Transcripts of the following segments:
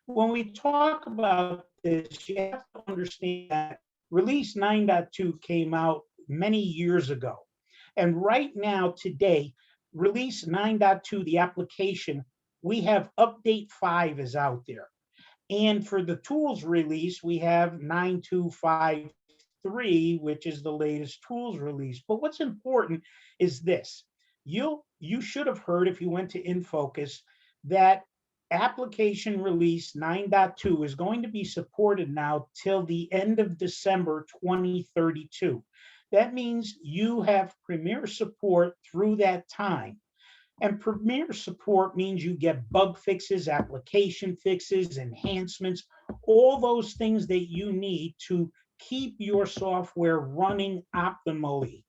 When we talk about this, you have to understand that Release 9.2 came out many years ago. And right now, today, Release 9.2, the application, we have Update 5 is out there. And for the tools release, we have 9253, which is the latest tools release. But what's important is this. You should have heard, if you went to InFocus, that application release 9.2 is going to be supported now till the end of December 2032. That means you have Premier support through that time. And Premier support means you get bug fixes, application fixes, enhancements, all those things that you need to keep your software running optimally.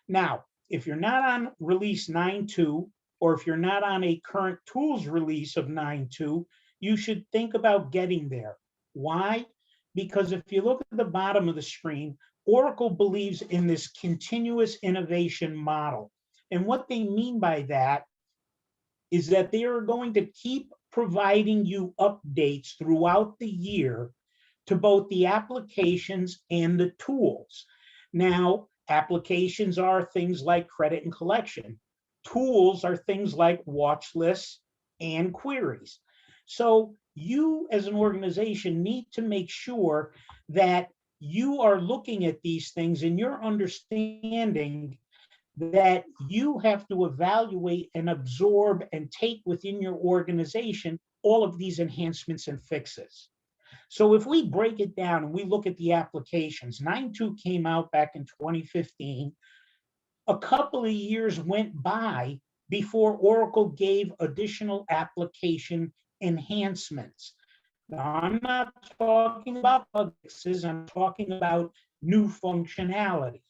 Now, if you're not on release 9.2, or if you're not on a current tools release of 9.2, you should think about getting there. Why? Because if you look at the bottom of the screen, Oracle believes in this continuous innovation model. And what they mean by that is that they are going to keep providing you updates throughout the year to both the applications and the tools. Now, applications are things like credit and collection. Tools are things like watch lists and queries. So you as an organization need to make sure that you are looking at these things and you're understanding that you have to evaluate and absorb and take within your organization all of these enhancements and fixes. So if we break it down and we look at the applications, 9.2 came out back in 2015. A couple of years went by before Oracle gave additional application enhancements. Now, I'm not talking about bug fixes, I'm talking about new functionality.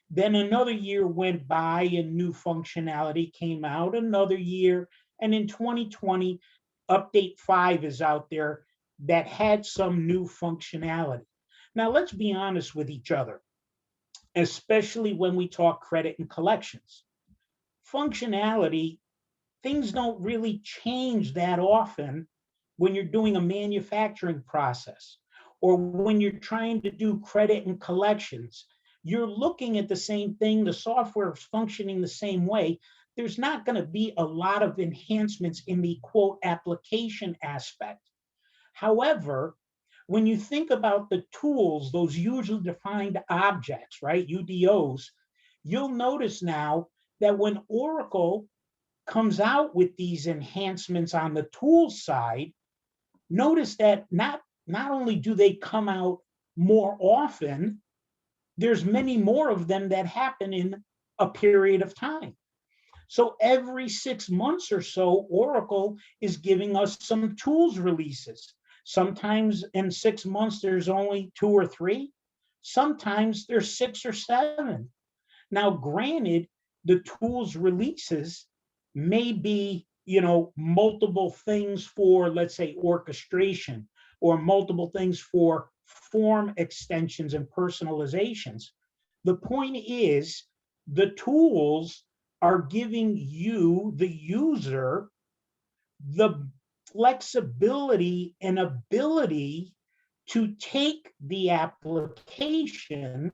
Then another year went by and new functionality came out, another year, and in 2020, Update 5 is out there that had some new functionality. Now, let's be honest with each other, especially when we talk credit and collections. Functionality, things don't really change that often when you're doing a manufacturing process or when you're trying to do credit and collections. You're looking at the same thing, the software is functioning the same way. There's not going to be a lot of enhancements in the quote application aspect. However, when you think about the tools, those usually defined objects, right, UDOs, you'll notice now that when Oracle comes out with these enhancements on the tools side, notice that not only do they come out more often, there's many more of them that happen in a period of time. So every 6 months or so, Oracle is giving us some tools releases. Sometimes in 6 months, there's only 2 or 3. Sometimes there's 6 or 7. Now, granted, the tools releases may be, multiple things for, let's say, orchestration, or multiple things for form extensions and personalizations. The point is, the tools are giving you, the user, the flexibility and ability to take the application,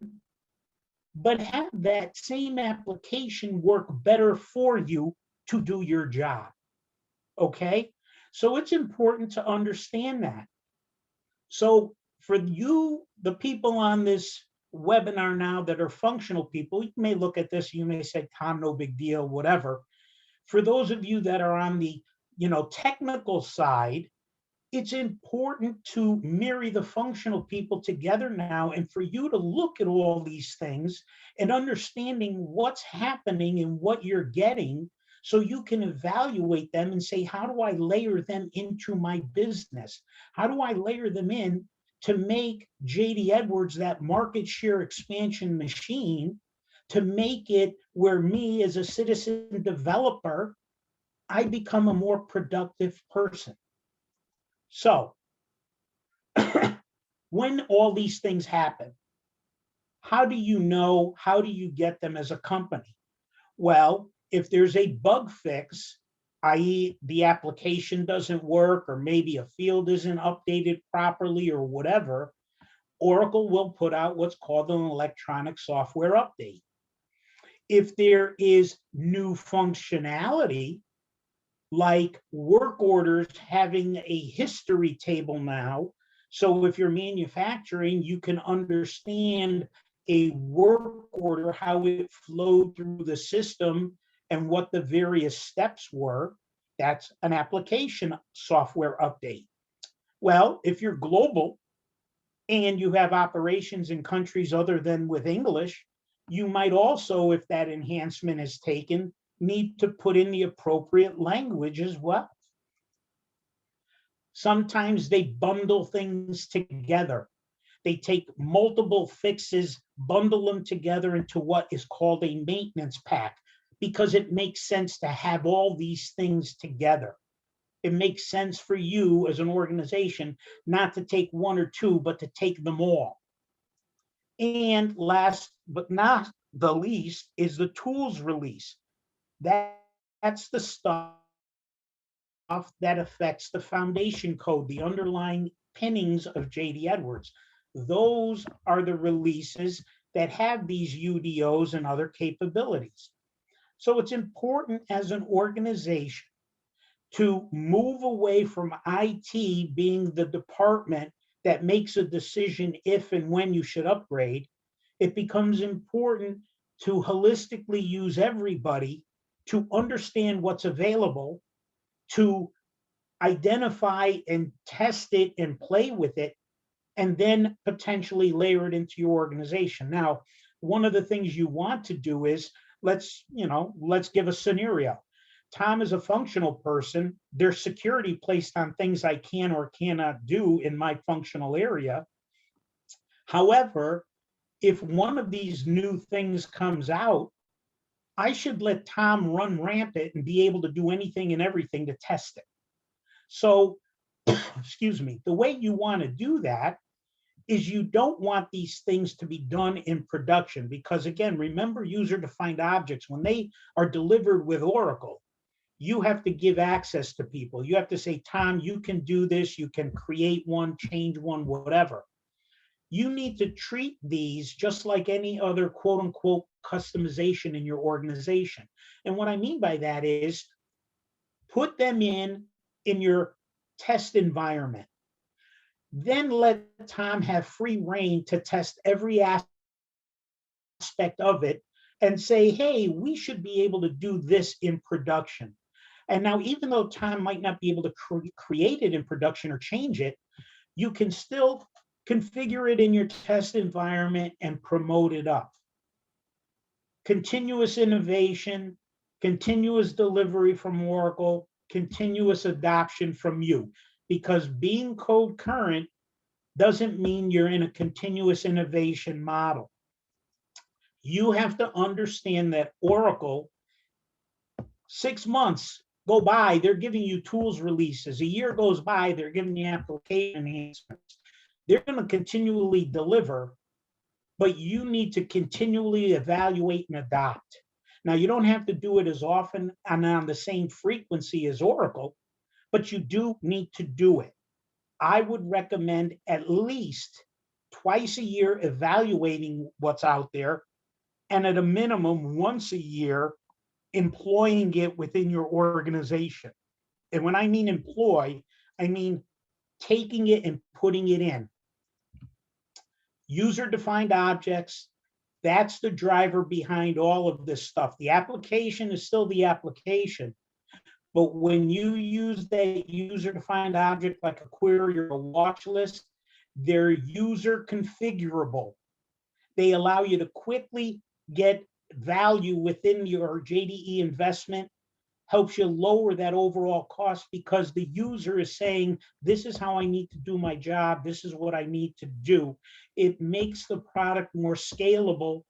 but have that same application work better for you to do your job. Okay? So it's important to understand that. So for you, the people on this webinar now that are functional people, you may look at this, you may say, Tom, no big deal, whatever. For those of you that are on the technical side, it's important to marry the functional people together now, and for you to look at all these things and understanding what's happening and what you're getting, so you can evaluate them and say, how do I layer them into my business? How do I layer them in to make JD Edwards that market share expansion machine, to make it where me as a citizen developer, I become a more productive person? So when all these things happen, how do you know, how do you get them as a company? Well, if there's a bug fix, i.e. the application doesn't work, or maybe a field isn't updated properly or whatever, Oracle will put out what's called an electronic software update. If there is new functionality, like work orders having a history table now, so if you're manufacturing, you can understand a work order, how it flowed through the system and what the various steps were. That's an application software update. Well, if you're global and you have operations in countries other than with English, you might also, if that enhancement is taken, need to put in the appropriate language as well. Sometimes they bundle things together. They take multiple fixes, bundle them together into what is called a maintenance pack, because it makes sense to have all these things together. It makes sense for you as an organization not to take one or two, but to take them all. And last but not the least is the tools release. That's the stuff that affects the foundation code, the underlying pinnings of JD Edwards. Those are the releases that have these UDOs and other capabilities. So it's important as an organization to move away from IT being the department that makes a decision if and when you should upgrade. It becomes important to holistically use everybody to understand what's available, to identify and test it and play with it, and then potentially layer it into your organization. Now, one of the things you want to do is, let's give a scenario. Tom is a functional person. There's security placed on things I can or cannot do in my functional area. However, if one of these new things comes out, I should let Tom run rampant and be able to do anything and everything to test it. So, excuse me, the way you want to do that is you don't want these things to be done in production, because again, remember user-defined objects, when they are delivered with Oracle, you have to give access to people. You have to say, Tom, you can do this, you can create one, change one, whatever. You need to treat these just like any other quote unquote customization in your organization. And what I mean by that is, put them in your test environment. Then let Tom have free reign to test every aspect of it and say, hey, we should be able to do this in production. And now, even though Tom might not be able to create it in production or change it, you can still configure it in your test environment and promote it up. Continuous innovation, continuous delivery from Oracle, continuous adoption from you. Because being code current doesn't mean you're in a continuous innovation model. You have to understand that Oracle, 6 months go by, they're giving you tools releases. A year goes by, they're giving you application enhancements. They're going to continually deliver, but you need to continually evaluate and adopt. Now, you don't have to do it as often and on the same frequency as Oracle, but you do need to do it. I would recommend at least twice a year evaluating what's out there, and at a minimum once a year employing it within your organization. And when I mean employ, I mean taking it and putting it in. User-defined objects, that's the driver behind all of this stuff. The application is still the application, but when you use that user-defined object like a query or a watch list, they're user configurable. They allow you to quickly get value within your JDE investment, helps you lower that overall cost because the user is saying, this is how I need to do my job, this is what I need to do. It makes the product more scalable,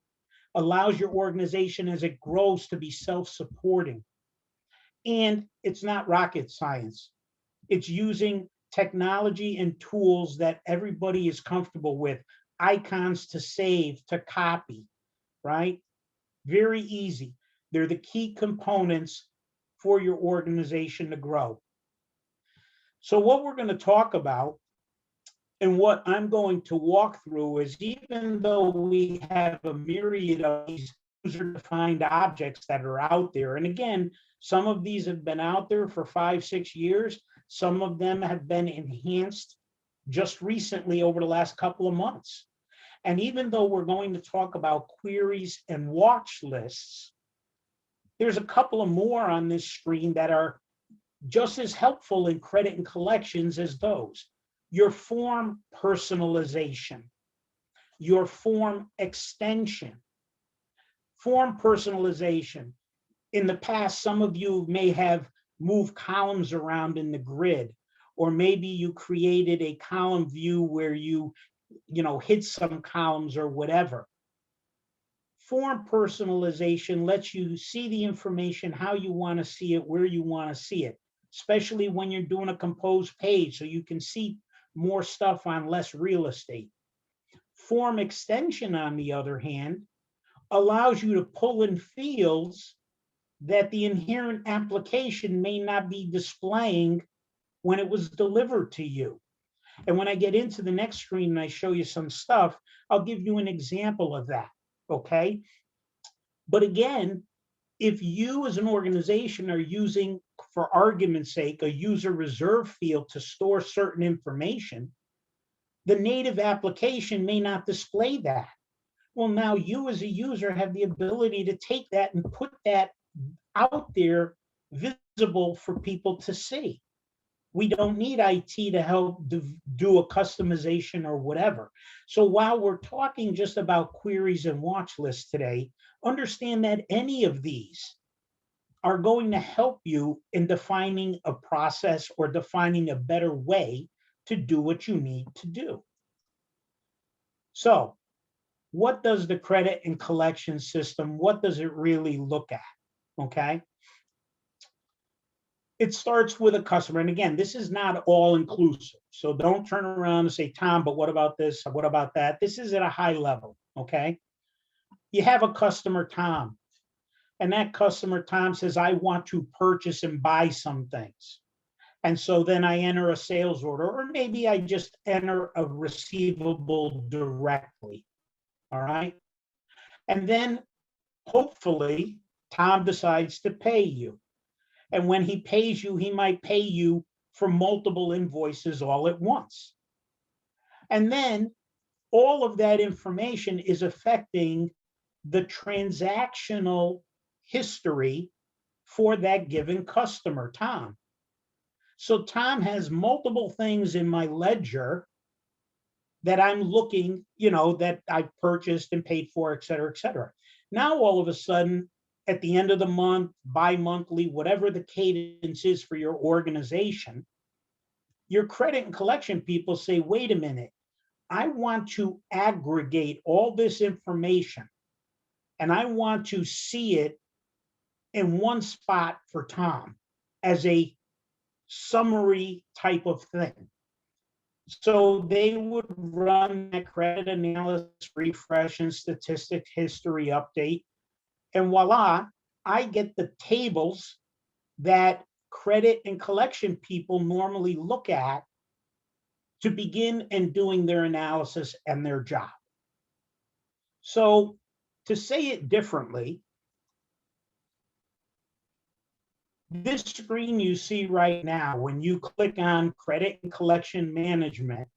allows your organization as it grows to be self-supporting. And it's not rocket science. It's using technology and tools that everybody is comfortable with, icons to save, to copy, right? Very easy. They're the key components for your organization to grow. So what we're going to talk about and what I'm going to walk through is, even though we have a myriad of these user-defined objects that are out there, and again, some of these have been out there for 5-6 years, some of them have been enhanced just recently over the last couple of months. And even though we're going to talk about queries and watch lists, there's a couple of more on this screen that are just as helpful in credit and collections as those. Your form personalization, your form extension. Form personalization. In the past, some of you may have moved columns around in the grid, or maybe you created a column view where you hid some columns or whatever. Form personalization lets you see the information how you want to see it, where you want to see it, especially when you're doing a composed page, so you can see more stuff on less real estate. Form extension, on the other hand, allows you to pull in fields that the inherent application may not be displaying when it was delivered to you. And when I get into the next screen and I show you some stuff, I'll give you an example of that, okay? But again, if you as an organization are using, for argument's sake, a user reserve field to store certain information, the native application may not display that. Well, now you as a user have the ability to take that and put that out there visible for people to see. We don't need IT to help do a customization or whatever. So while we're talking just about queries and watch lists today, understand that any of these are going to help you in defining a process or defining a better way to do what you need to do. So what does the credit and collection system, what does it really look at? Okay. It starts with a customer. And again, this is not all inclusive. So don't turn around and say, Tom, but what about this? What about that? This is at a high level. Okay. You have a customer, Tom, and that customer, Tom, says, I want to purchase and buy some things. And so then I enter a sales order, or maybe I just enter a receivable directly. All right. And then hopefully Tom decides to pay you. And when he pays you, he might pay you for multiple invoices all at once. And then all of that information is affecting the transactional history for that given customer, Tom. So Tom has multiple things in my ledger that I'm looking, that I've purchased and paid for, et cetera, et cetera. Now, all of a sudden, at the end of the month, bi-monthly, whatever the cadence is for your organization, your credit and collection people say, wait a minute, I want to aggregate all this information and I want to see it in one spot for Tom as a summary type of thing. So they would run a credit analysis, refresh, and statistic history update. And voila, I get the tables that credit and collection people normally look at to begin and doing their analysis and their job. So to say it differently, this screen you see right now, when you click on credit and collection management,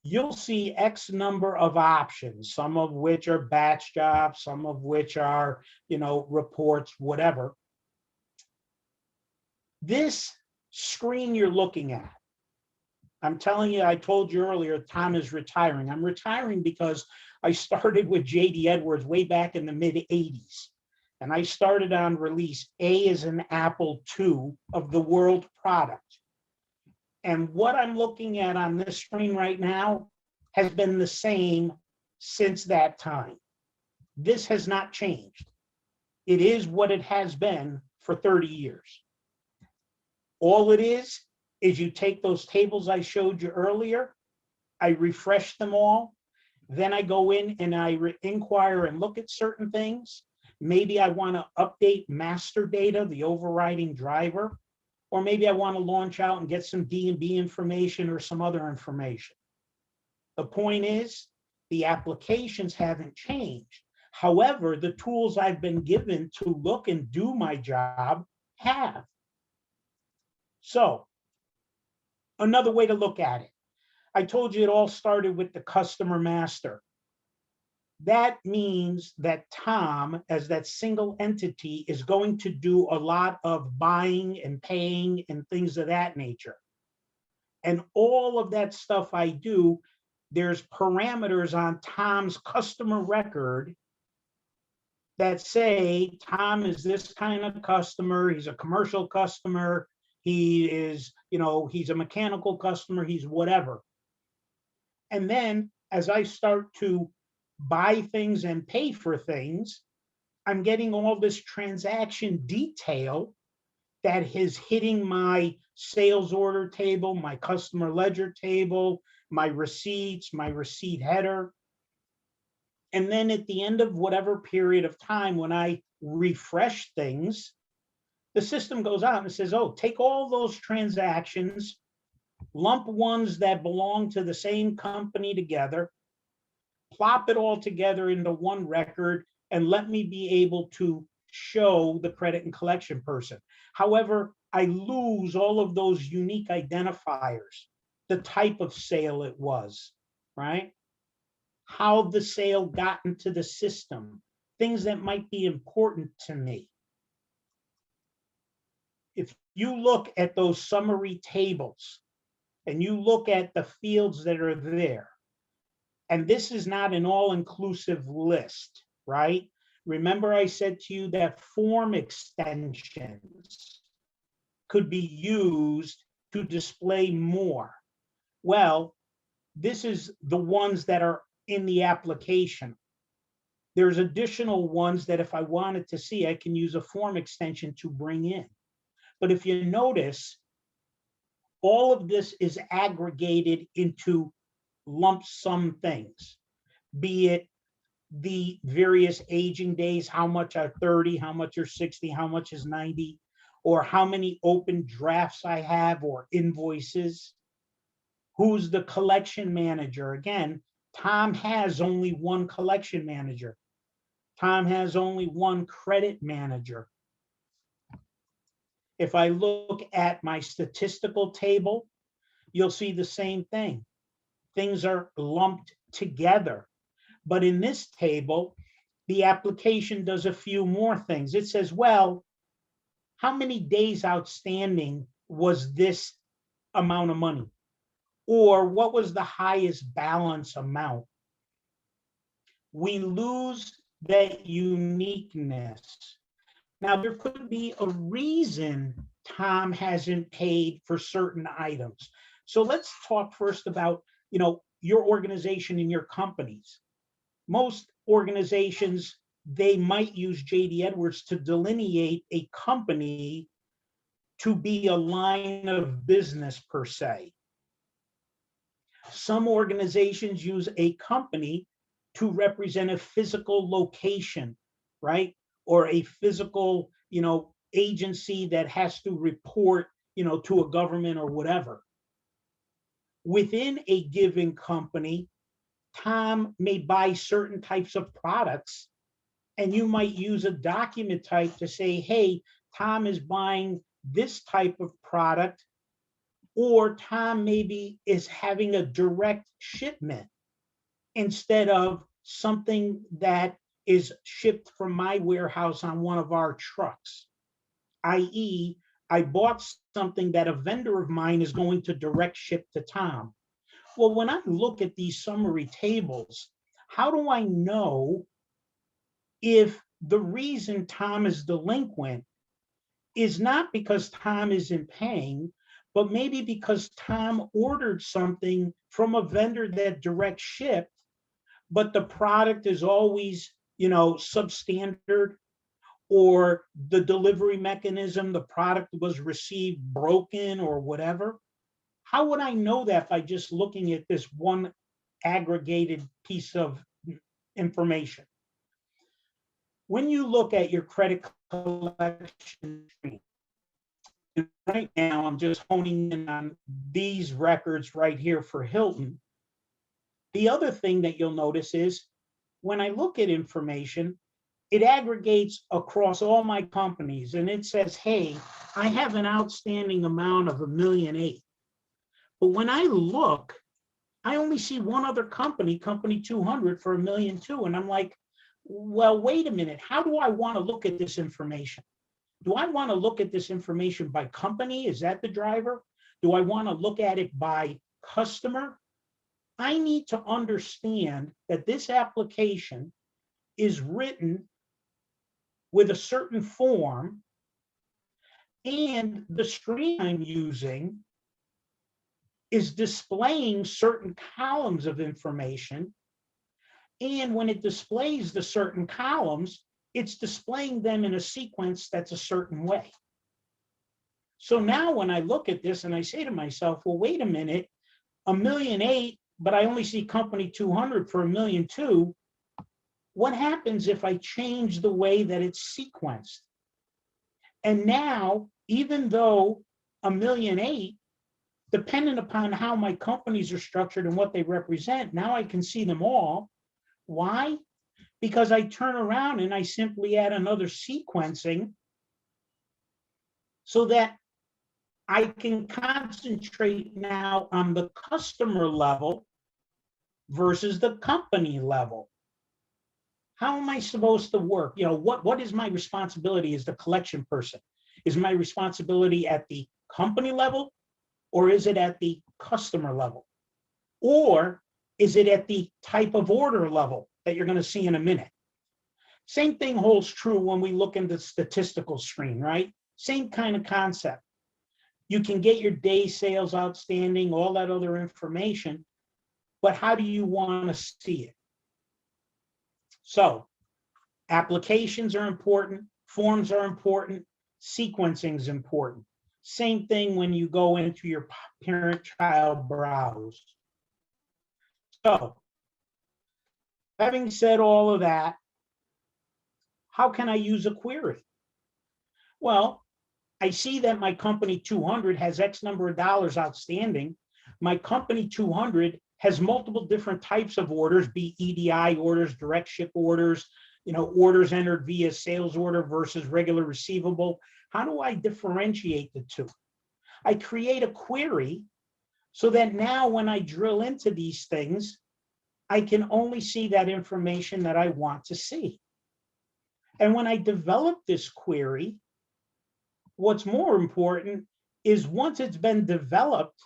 you'll see X number of options, some of which are batch jobs, some of which are, reports, whatever. This screen you're looking at, I'm telling you, I told you earlier, Tom is retiring. I'm retiring because I started with J.D. Edwards way back in the mid-'80s. And I started on release A as an Apple II of the world product. And what I'm looking at on this screen right now has been the same since that time. This has not changed. It is what it has been for 30 years. All it is you take those tables I showed you earlier, I refresh them all, then I go in and I inquire and look at certain things. maybe I want to update master data, the overriding driver, or maybe I want to launch out and get some D&B information or some other information. The point is, the applications haven't changed. However, the tools I've been given to look and do my job have. So, another way to look at it. I told you it all started with the customer master. That means that Tom, as that single entity, is going to do a lot of buying and paying and things of that nature. And all of that stuff I do, there's parameters on Tom's customer record that say Tom is this kind of customer, he's a commercial customer, he is, he's a mechanical customer, he's whatever. And then as I start to buy things and pay for things, I'm getting all this transaction detail that is hitting my sales order table, my customer ledger table, my receipts, my receipt header. And then at the end of whatever period of time, when I refresh things, the system goes out and says, oh, take all those transactions, lump ones that belong to the same company together, plop it all together into one record, and let me be able to show the credit and collection person. However, I lose all of those unique identifiers, the type of sale it was, right? How the sale got into the system, things that might be important to me. If you look at those summary tables and you look at the fields that are there, and this is not an all-inclusive list, right? Remember I said to you that form extensions could be used to display more. Well, this is the ones that are in the application. There's additional ones that if I wanted to see, I can use a form extension to bring in. But if you notice, all of this is aggregated into lump sum things, be it the various aging days, how much are 30, how much are 60, how much is 90, or how many open drafts I have or invoices. Who's the collection manager? Again, Tom has only one collection manager. Tom has only one credit manager. If I look at my statistical table, you'll see the same thing. Things are lumped together. But in this table, the application does a few more things. It says, well, how many days outstanding was this amount of money? Or what was the highest balance amount? We lose that uniqueness. Now, there could be a reason Tom hasn't paid for certain items. So let's talk first about, your organization and your companies. Most organizations, they might use J.D. Edwards to delineate a company to be a line of business per se. Some organizations use a company to represent a physical location, right? Or a physical, agency that has to report, to a government or whatever. Within a given company, Tom may buy certain types of products, and you might use a document type to say, hey, Tom is buying this type of product, or Tom maybe is having a direct shipment instead of something that is shipped from my warehouse on one of our trucks, i.e., I bought something that a vendor of mine is going to direct ship to Tom. Well, when I look at these summary tables, how do I know if the reason Tom is delinquent is not because Tom isn't paying, but maybe because Tom ordered something from a vendor that direct shipped, but the product is always, substandard, or the delivery mechanism, the product was received broken or whatever? How would I know that by just looking at this one aggregated piece of information? when you look at your credit collection stream, right now I'm just honing in on these records right here for Hilton. The other thing that you'll notice is when I look at information, it aggregates across all my companies and it says, hey, I have an outstanding amount of $1.8 million. But when I look, I only see one other company, company 200 for $1.2 million. And I'm like, well, wait a minute. How do I want to look at this information? Do I want to look at this information by company? Is that the driver? Do I want to look at it by customer? I need to understand that this application is written with a certain form, and the screen I'm using is displaying certain columns of information. And when it displays the certain columns, it's displaying them in a sequence that's a certain way. So now when I look at this and I say to myself, well, wait a minute, $1.8 million, but I only see company 200 for $1.2 million. What happens if I change the way that it's sequenced? And now, even though $1.8 million, depending upon how my companies are structured and what they represent, now I can see them all. Why? Because I turn around and I simply add another sequencing so that I can concentrate now on the customer level versus the company level. How am I supposed to work? You know, what is my responsibility as the collection person? Is my responsibility at the company level, or is it at the customer level? Or is it at the type of order level that you're going to see in a minute? Same thing holds true when we look into the statistical screen, right? Same kind of concept. You can get your day sales outstanding, all that other information, but how do you want to see it? So applications are important, forms are important, sequencing is important. Same thing when you go into your parent-child browse. So having said all of that, how can I use a query? Well, I see that my company 200 has X number of dollars outstanding. My company 200 has multiple different types of orders, be EDI orders, direct ship orders, orders entered via sales order versus regular receivable. How do I differentiate the two? I create a query so that now when I drill into these things, I can only see that information that I want to see. And when I develop this query, what's more important is once it's been developed,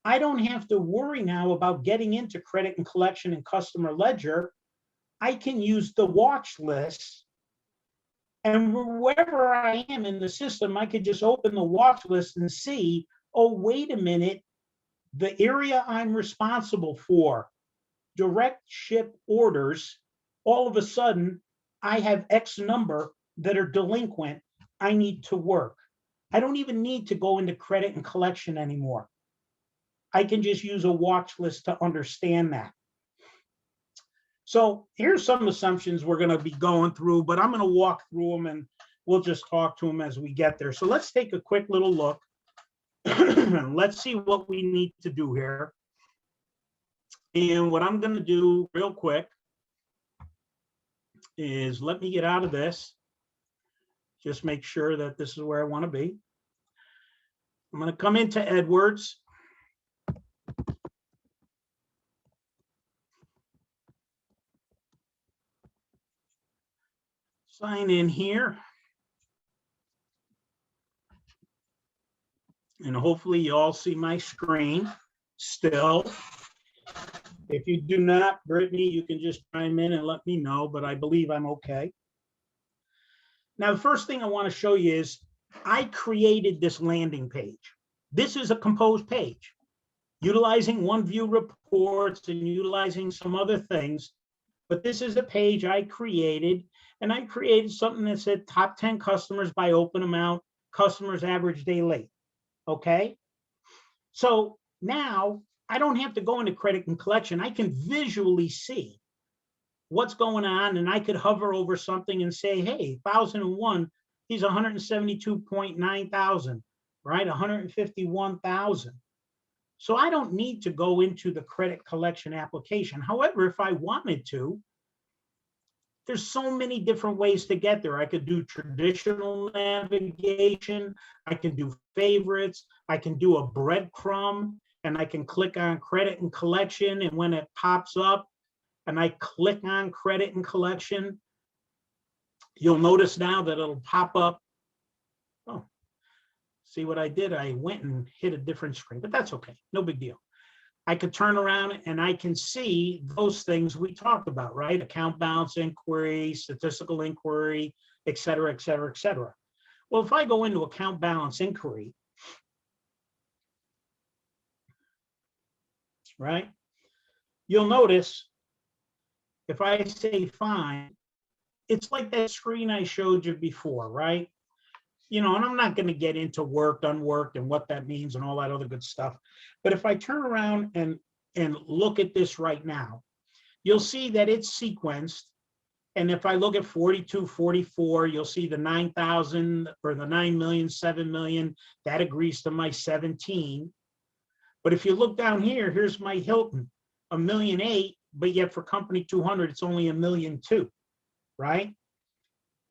I don't have to worry now about getting into credit and collection and customer ledger. I can use the watch list, and wherever I am in the system, I could just open the watch list and see, oh, wait a minute, the area I'm responsible for, direct ship orders, all of a sudden, I have X number that are delinquent. I need to work. I don't even need to go into credit and collection anymore. I can just use a watch list to understand that. So here's some assumptions we're going to be going through, but I'm going to walk through them and we'll just talk to them as we get there. So let's take a quick little look. Let's see what we need to do here. And what I'm going to do real quick is let me get out of this. Just make sure that this is where I want to be. I'm going to come into Edwards. Sign in here. And hopefully you all see my screen still. If you do not, Brittany, you can just chime in and let me know, but I believe I'm okay. Now, the first thing I want to show you is I created this landing page. This is a composed page, utilizing OneView reports and utilizing some other things. But this is a page I created, and I created something that said top 10 customers by open amount, customers average day late. Okay. So now I don't have to go into credit and collection. I can visually see what's going on, and I could hover over something and say, hey, 1001, he's 172.9 thousand, right? 151,000. So I don't need to go into the credit collection application. However, if I wanted to, there's so many different ways to get there. I could do traditional navigation. I can do favorites. I can do a breadcrumb, and I can click on credit and collection. And when it pops up and I click on credit and collection, you'll notice now that it'll pop up. Oh, see what I did? I went and hit a different screen, but that's okay. No big deal. I could turn around and I can see those things we talked about, right? Account balance inquiry, statistical inquiry, et cetera, et cetera, et cetera. Well, if I go into account balance inquiry, right, you'll notice if I say find, it's like that screen I showed you before, right? You know, and I'm not going to get into worked, unworked, and what that means and all that other good stuff. But if I turn around and look at this right now, you'll see that it's sequenced. And if I look at 42, 44, you'll see the 9,000 or the 9 million, 7 million, that agrees to my 17. But if you look down here, here's my Hilton, 1.8 million, but yet for company 200, it's only 1.2 million, right?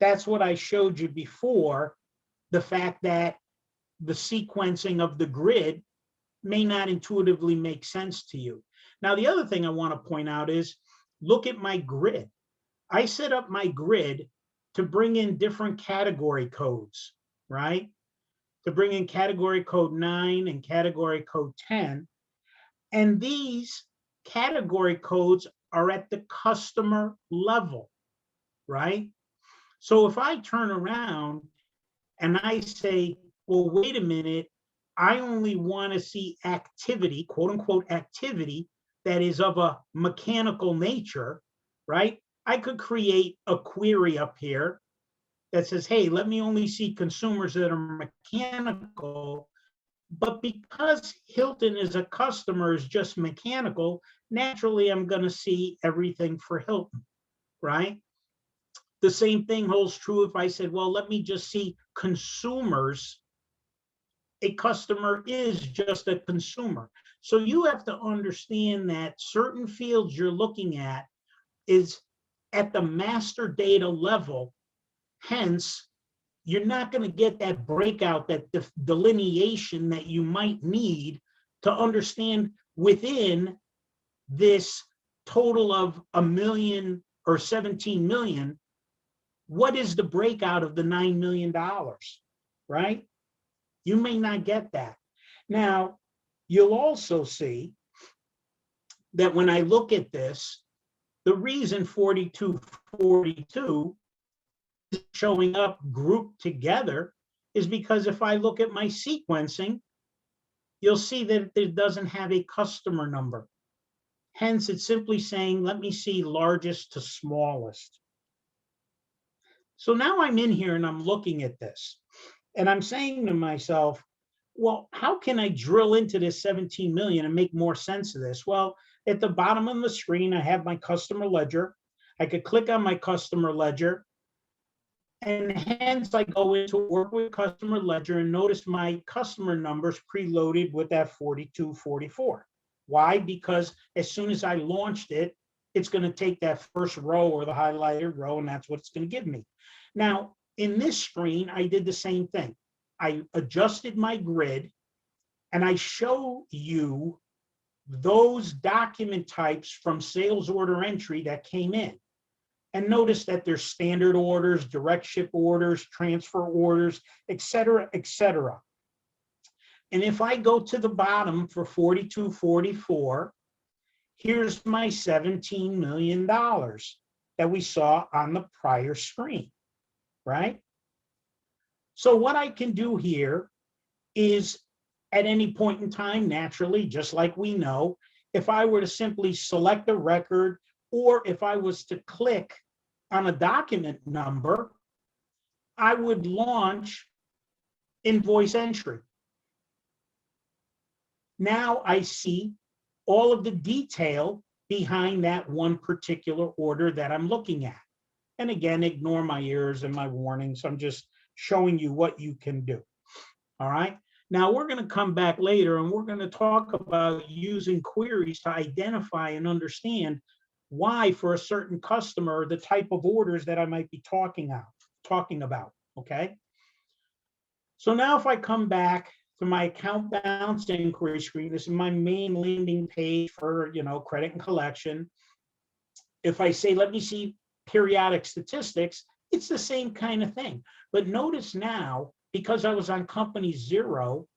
That's what I showed you before. The fact that the sequencing of the grid may not intuitively make sense to you. Now, the other thing I want to point out is, look at my grid. I set up my grid to bring in different category codes, right? To bring in category code 9 and category code 10. And these category codes are at the customer level, right? So if I turn around and I say, well, wait a minute, I only want to see activity, quote unquote, activity that is of a mechanical nature, right? I could create a query up here that says, hey, let me only see consumers that are mechanical. But because Hilton as a customer is just mechanical, naturally, I'm going to see everything for Hilton, right? The same thing holds true if I said, well, let me just see consumers. A customer is just a consumer. So you have to understand that certain fields you're looking at is at the master data level. Hence, you're not going to get that breakout, that delineation that you might need to understand within this total of 1 million or 17 million. What is the breakout of the $9 million, right? You may not get that. Now, you'll also see that when I look at this, the reason 4242 is showing up grouped together is because if I look at my sequencing, you'll see that it doesn't have a customer number. Hence, it's simply saying, let me see largest to smallest. So now I'm in here and I'm looking at this and I'm saying to myself, well, how can I drill into this 17 million and make more sense of this? Well, at the bottom of the screen, I have my customer ledger. I could click on my customer ledger, and hence I go into work with customer ledger and notice my customer numbers preloaded with that 4244. Why? Because as soon as I launched it, it's going to take that first row or the highlighted row, and that's what it's going to give me. Now, in this screen, I did the same thing. I adjusted my grid, and I show you those document types from sales order entry that came in. And notice that there's standard orders, direct ship orders, transfer orders, et cetera, et cetera. And if I go to the bottom for 4244, here's my $17 million that we saw on the prior screen, right? So what I can do here is at any point in time, naturally, just like we know, if I were to simply select a record, or if I was to click on a document number, I would launch invoice entry. Now I see all of the detail behind that one particular order that I'm looking at. And again, ignore my ears and my warnings. I'm just showing you what you can do. All right. Now we're going to come back later and we're going to talk about using queries to identify and understand why for a certain customer, the type of orders that I might be talking about. Okay. So now if I come back to my account balance inquiry screen, this is my main landing page for, credit and collection. If I say, let me see periodic statistics, it's the same kind of thing. But notice now, because I was on company 0,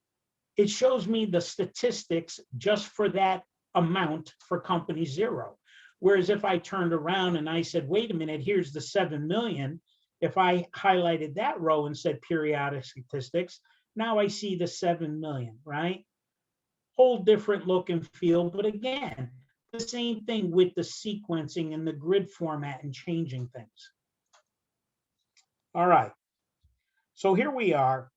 it shows me the statistics just for that amount for company 0. Whereas if I turned around and I said, wait a minute, here's the 7 million. If I highlighted that row and said periodic statistics, now I see the 7 million, right? Whole different look and feel, but again, the same thing with the sequencing and the grid format and changing things. All right, so here we are.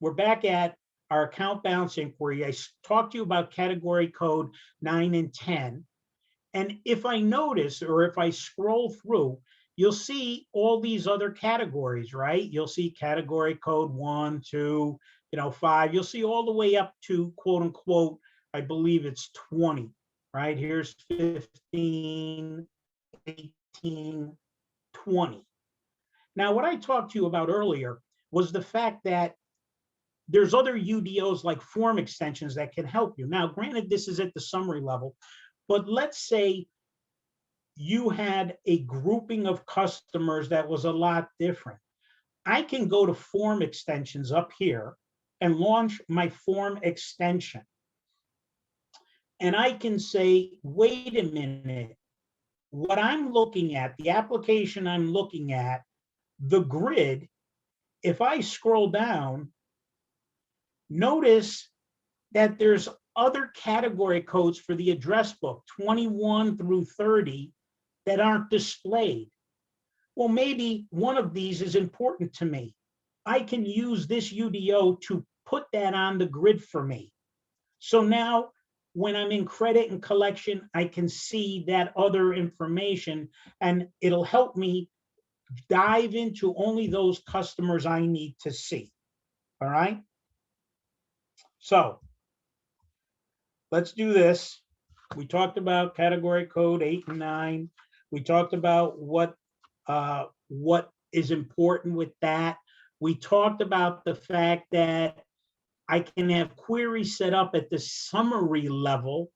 We're back at our account balance inquiry. I talked to you about category code 9 and 10. And if I notice, or if I scroll through, you'll see all these other categories, right? You'll see category code 1, 2, 5. You'll see all the way up to quote unquote, I believe it's 20, right? Here's 15, 18, 20. Now, what I talked to you about earlier was the fact that there's other UDOs like form extensions that can help you. Now, granted, this is at the summary level, but let's say you had a grouping of customers that was a lot different. I can go to form extensions up here and launch my form extension. And I can say, wait a minute, what I'm looking at, the application I'm looking at, the grid, if I scroll down, notice that there's other category codes for the address book, 21 through 30, that aren't displayed. Well, maybe one of these is important to me. I can use this UDO to put that on the grid for me. So now when I'm in credit and collection, I can see that other information and it'll help me dive into only those customers I need to see. All right. So let's do this. We talked about category code 8 and 9. We talked about what is important with that. We talked about the fact that I can have queries set up at the summary level.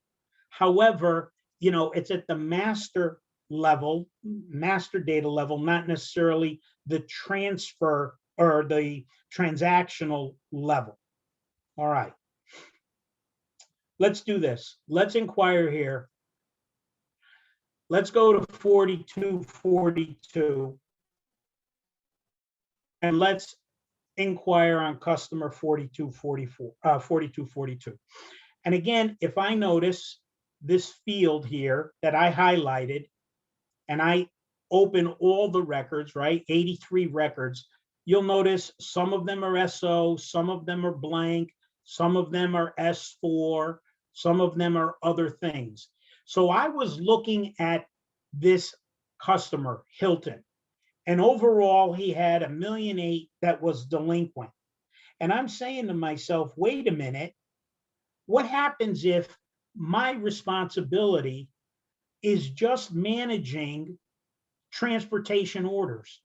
However, it's at the master level, master data level, not necessarily the transfer or the transactional level. All right. Let's do this. Let's inquire here. Let's go to 4242 and let's inquire on customer 4242. And again, if I notice this field here that I highlighted and I open all the records, right? 83 records, you'll notice some of them are SO, some of them are blank, some of them are S4, some of them are other things. So I was looking at this customer, Hilton, and overall he had $1.8 million that was delinquent. And I'm saying to myself, wait a minute, what happens if my responsibility is just managing transportation orders?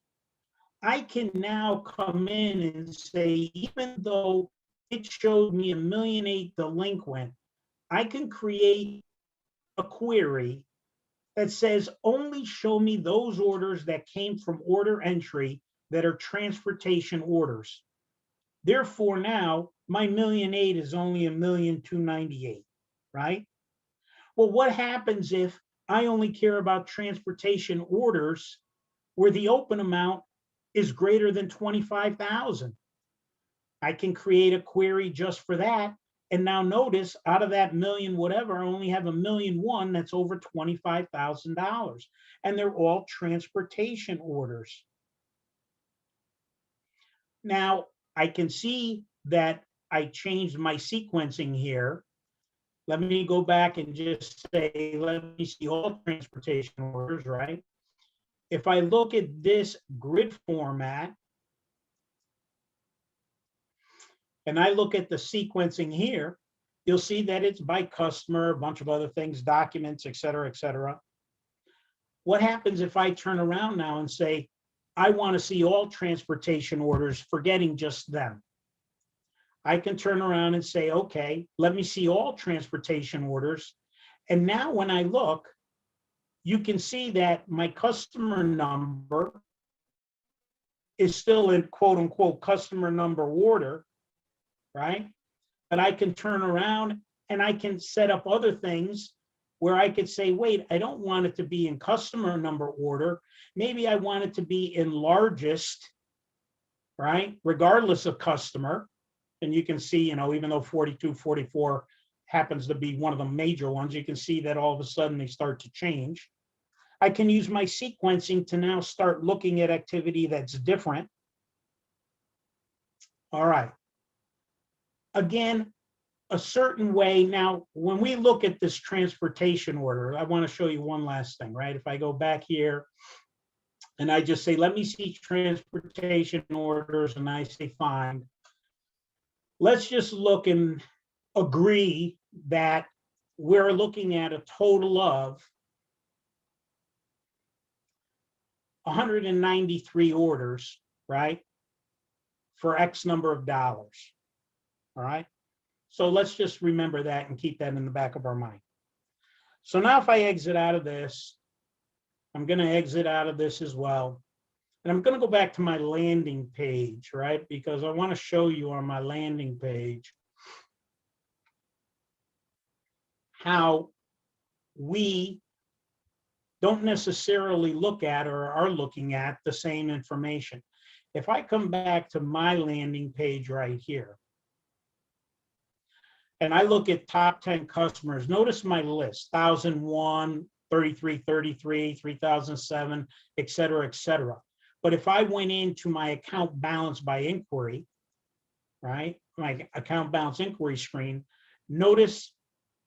I can now come in and say, even though it showed me $1.8 million delinquent, I can create a query that says only show me those orders that came from order entry that are transportation orders. Therefore, now my $1.8 million is only $1,298,000, right? Well, what happens if I only care about transportation orders where the open amount is greater than 25,000? I can create a query just for that. And now notice out of that million, whatever, I only have $1.1 million that's over $25,000. And they're all transportation orders. Now I can see that I changed my sequencing here. Let me go back and just say, let me see all transportation orders, right? If I look at this grid format, and I look at the sequencing here, you'll see that it's by customer, a bunch of other things, documents, et cetera, et cetera. What happens if I turn around now and say, I want to see all transportation orders, forgetting just them? I can turn around and say, okay, let me see all transportation orders. And now when I look, you can see that my customer number is still in quote unquote customer number order, right? But I can turn around and I can set up other things where I could say, wait, I don't want it to be in customer number order. Maybe I want it to be in largest, right? Regardless of customer. And you can see, even though 42, 44 happens to be one of the major ones, you can see that all of a sudden they start to change. I can use my sequencing to now start looking at activity that's different. All right. Again, a certain way. Now, when we look at this transportation order, I want to show you one last thing, right? If I go back here and I just say, let me see transportation orders, and I say find, let's just look and agree that we're looking at a total of 193 orders, right? For X number of dollars, all right? So let's just remember that and keep that in the back of our mind. So now if I exit out of this, I'm going to exit out of this as well. And I'm going to go back to my landing page, right? Because I want to show you on my landing page how we don't necessarily look at or are looking at the same information. If I come back to my landing page right here, and I look at top 10 customers, notice my list, 1,001, 3333, 3007, et cetera, et cetera. But if I went into my account balance by inquiry, right, my account balance inquiry screen, notice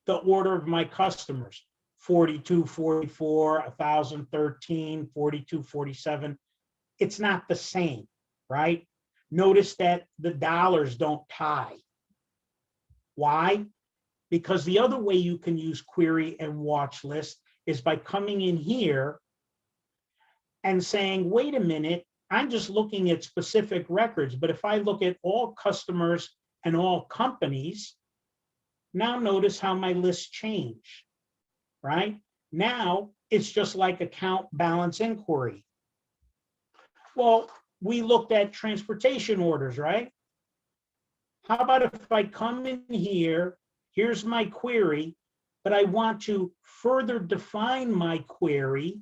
the order of my customers, 4244, 1013, 4247. It's not the same, right? Notice that the dollars don't tie. Why? Because the other way you can use query and watch list is by coming in here and saying, wait a minute, I'm just looking at specific records, but if I look at all customers and all companies, now notice how my list changed, right? Now it's just like account balance inquiry. Well, we looked at transportation orders, right? How about if I come in here, here's my query, but I want to further define my query,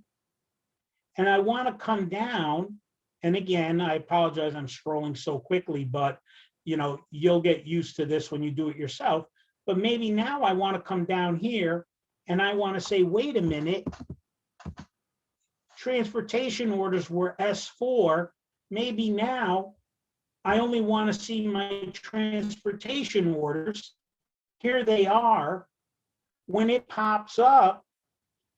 and I want to come down, and again, I apologize, I'm scrolling so quickly, but you'll get used to this when you do it yourself. But maybe now I want to come down here and I want to say, wait a minute, transportation orders were S4. Maybe now I only want to see my transportation orders. Here they are. When it pops up,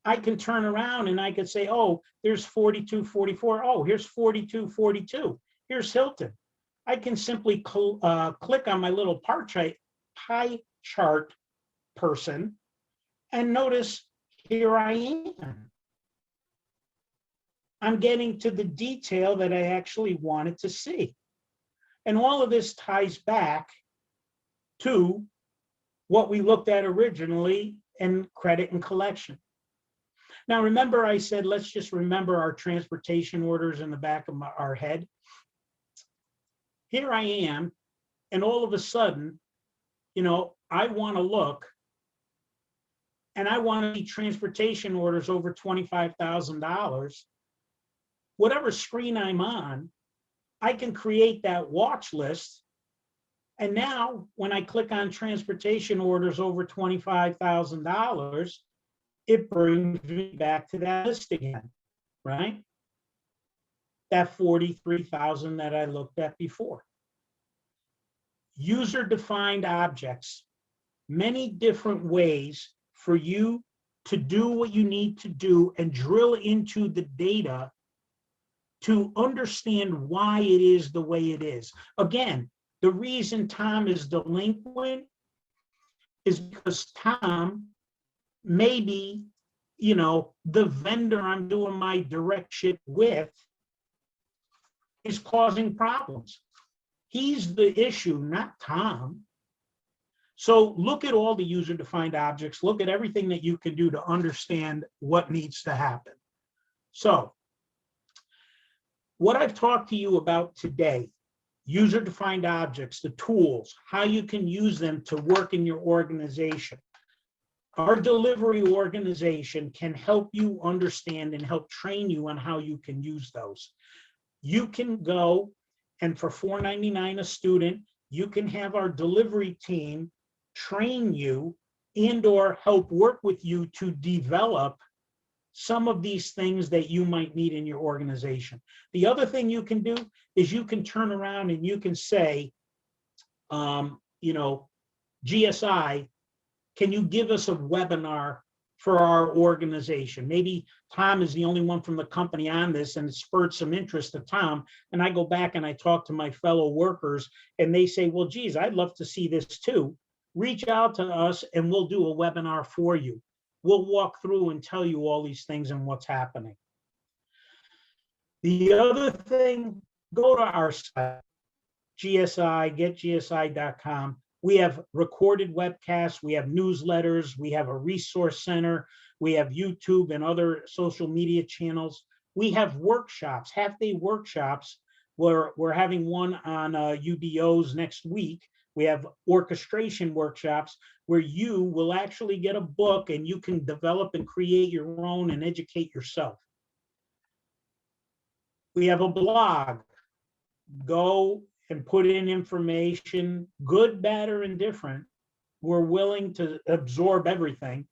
I can turn around and I could say, oh, there's 4244. Oh, here's 4242. Here's Hilton. I can simply click on my little pie chart person and notice here I am. I'm getting to the detail that I actually wanted to see. And all of this ties back to what we looked at originally in credit and collection. Now, remember I said, let's just remember our transportation orders in the back of our head. Here I am, and all of a sudden, I want to look, and I want to see transportation orders over $25,000. Whatever screen I'm on, I can create that watch list. And now when I click on transportation orders over $25,000, it brings me back to that list again, right? That 43,000 that I looked at before. User-defined objects. many different ways for you to do what you need to do and drill into the data to understand why it is the way it is. Again, the reason Tom is delinquent is because Tom, maybe, the vendor I'm doing my direct ship with is causing problems. He's the issue, not Tom. So look at all the user-defined objects, look at everything that you can do to understand what needs to happen. So what I've talked to you about today, user-defined objects, the tools, how you can use them to work in your organization. Our delivery organization can help you understand and help train you on how you can use those. You can go and for $4.99 a student, you can have our delivery team train you and or help work with you to develop some of these things that you might need in your organization. The other thing you can do is you can turn around and you can say, GSI, can you give us a webinar for our organization? Maybe Tom is the only one from the company on this and it spurred some interest to Tom. And I go back and I talk to my fellow workers and they say, well, geez, I'd love to see this too. Reach out to us and we'll do a webinar for you. We'll walk through and tell you all these things and what's happening. The other thing, go to our site, GSI, getgsi.com. We have recorded webcasts, we have newsletters, we have a resource center, we have YouTube and other social media channels. We have workshops, half-day workshops. We're having one on UDOs next week. We have orchestration workshops where you will actually get a book and you can develop and create your own and educate yourself. We have a blog. Go and put in information, good, bad, or indifferent. We're willing to absorb everything.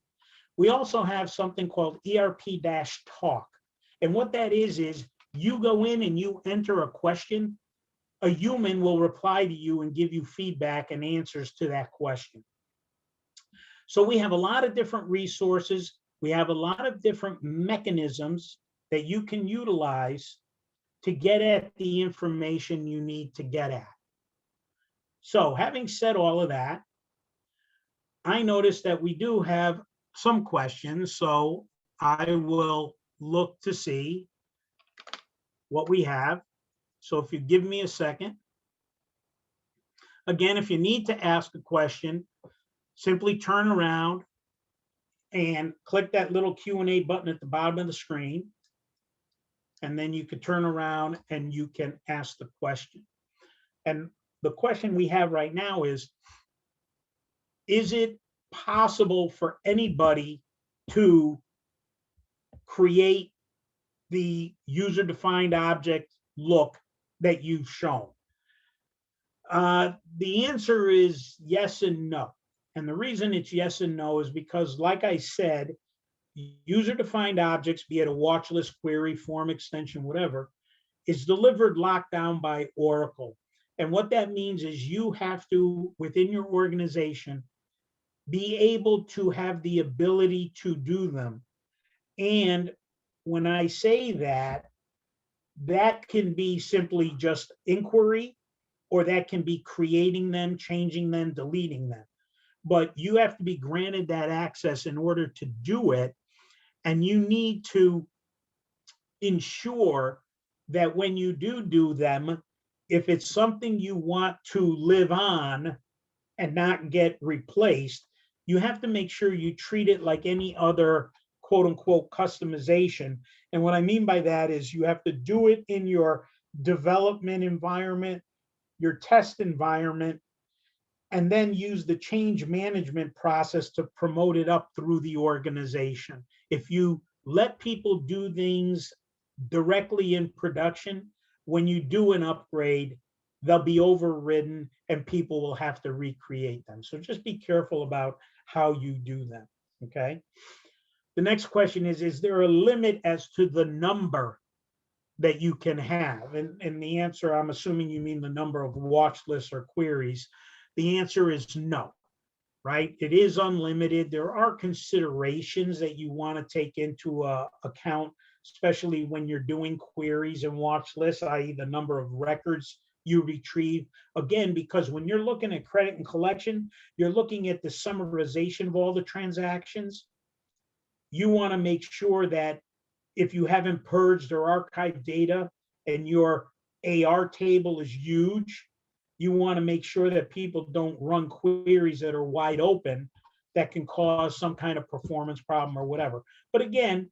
We also have something called ERP-Talk. And what that is you go in and you enter a question, a human will reply to you and give you feedback and answers to that question. So we have a lot of different resources. We have a lot of different mechanisms that you can utilize to get at the information you need to get at. So having said all of that, I noticed that we do have some questions, so I will look to see what we have. So if you give me a second. Again, if you need to ask a question, simply turn around and click that little Q&A button at the bottom of the screen. And then you can turn around and you can ask the question. And the question we have right now is it possible for anybody to create the user-defined object look that you've shown? The answer is yes and no. And the reason it's yes and no is because, like I said, user-defined objects, be it a watch list, query, form extension, whatever, is delivered locked down by Oracle. And what that means is you have to, within your organization, be able to have the ability to do them. And when I say that, that can be simply just inquiry, or that can be creating them, changing them, deleting them. But you have to be granted that access in order to do it. And you need to ensure that when you do them, if it's something you want to live on and not get replaced, you have to make sure you treat it like any other quote unquote customization. And what I mean by that is you have to do it in your development environment, your test environment, and then use the change management process to promote it up through the organization. If you let people do things directly in production, when you do an upgrade, they'll be overridden and people will have to recreate them. So just be careful about how you do them, okay? The next question is there a limit as to the number that you can have? And the answer, I'm assuming you mean the number of watch lists or queries. The answer is no. right? It is unlimited. There are considerations that you want to take into account, especially when you're doing queries and watch lists, i.e. the number of records you retrieve. Again, because when you're looking at credit and collection, you're looking at the summarization of all the transactions. You want to make sure that if you haven't purged or archived data and your AR table is huge, you want to make sure that people don't run queries that are wide open that can cause some kind of performance problem or whatever. But again,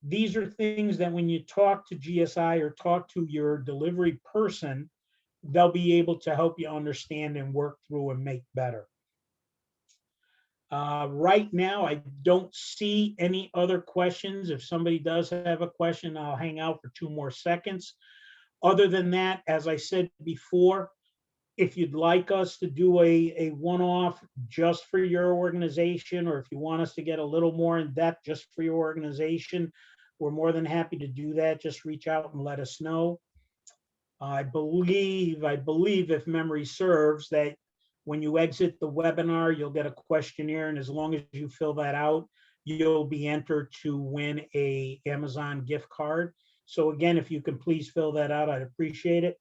these are things that when you talk to GSI or talk to your delivery person, they'll be able to help you understand and work through and make better. Right now, I don't see any other questions. If somebody does have a question, I'll hang out for 2 more seconds. Other than that, as I said before, if you'd like us to do a one-off just for your organization, or if you want us to get a little more in depth just for your organization, we're more than happy to do that. Just reach out and let us know. I believe, if memory serves, that when you exit the webinar, you'll get a questionnaire, and as long as you fill that out, you'll be entered to win a Amazon gift card. So again, if you can please fill that out, I'd appreciate it.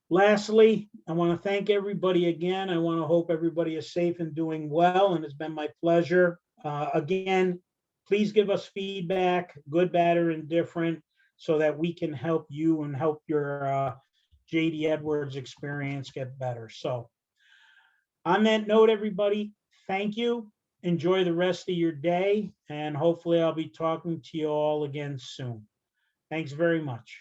Lastly, I want to thank everybody again. I want to hope everybody is safe and doing well, and it's been my pleasure. Again, please give us feedback, good, bad, or indifferent, so that we can help you and help your JD Edwards experience get better. So on that note, everybody, thank you. Enjoy the rest of your day, and hopefully I'll be talking to you all again soon. Thanks very much.